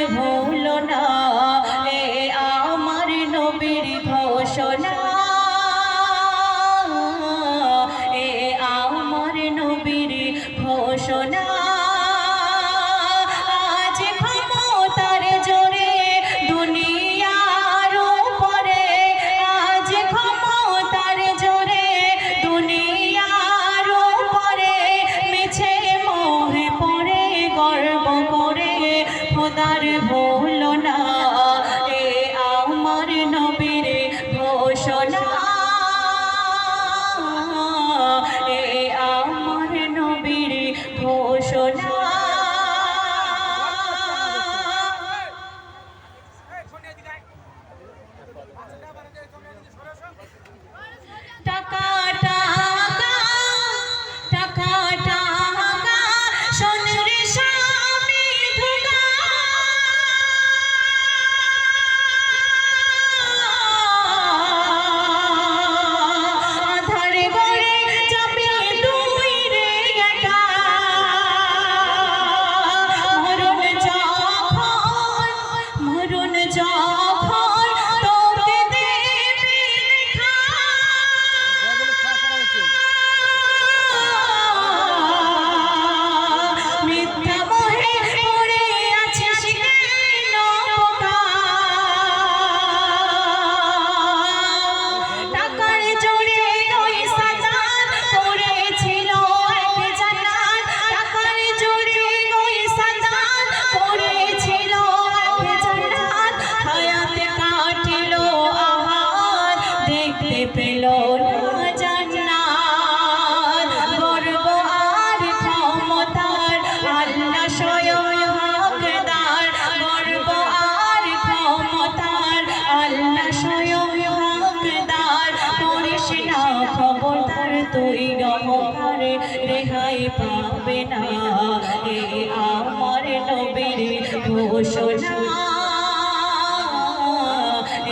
ভুলো না এ আমার নবীর ঘোষণা এ আমার নবীর ঘোষণা আজ ক্ষমতার জোরে দুনিয়ার উপরে আজ ক্ষমতার জোরে দুনিয়ার উপরে মিছে মোহে পড়ে গর্ব করে খোদার ভুলো না এ আমার নবীর ঘোষণা এ আমার নবীর ঘোষণা টাকা টাকা টাকা টাকা সোনার স্বামী ধোঁকা আধার গড়ে যাবে তুই রে একা মরণ যখন তোকে দেবে দেখা মিথ্যা মোহে পড়ে আছিস কেন বোকা টাকার জোরে ওই সাজান পড়েছিল এক জান্নাত টাকার জোরে ওই সাজান পড়েছিল এক জান্নাত হায়াতে কাটিল আহার দেখতে পেল না জান্নাত গর্ব আর ক্ষমতার আল্লাহ স্বয়ং হকদার গর্ব আর ক্ষমতার আল্লাহ স্বয়ং হকদার করিস না খবরদার তুই গহরে রেহাই পাবে না এ আমার নবীর ঘোষণা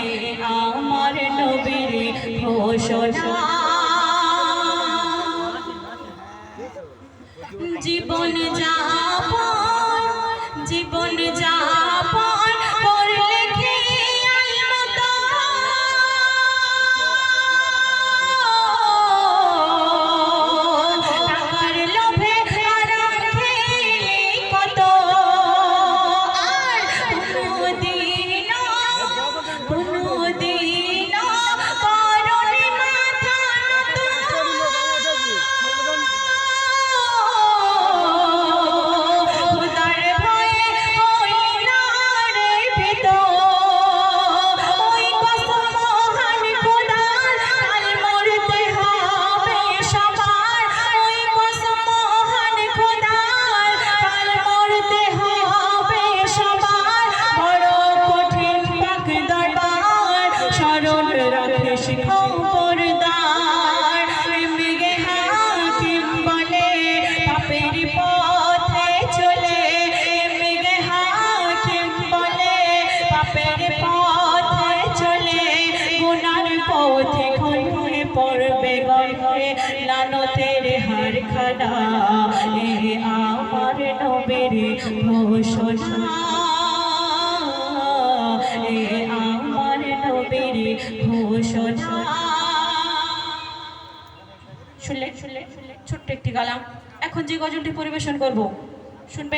এ আমার নবীর ঘোষণা জীবন যাপন করলে খেয়াল মতো টাকার লোভে আরাম খেলি কত আর কোনদিন করনি মাথা খোদার ভয়ে হই না রে ভীত ওই কসম মহান খোদার কাল মরতে হবে সবার ওই কসম মহান খোদার কাল মরতে হবে সবার বড় কঠিন পাক দরবার স্মরণ রাখিস খবরদার মেঘে হাকিম বলে পাপের পথে চলে মেঘে হাকিম বলে পাপের পথে চলে গুনার পথে খয়ে পড়বে গর্বে লানতের হার খানা এ আমার নবীর ঘোষণা এ আমার নবীর ঘোষণা শুনলেন ছোট্ট একটি গালাম এখন যে গজলটি পরিবেশন করব শুনবেন।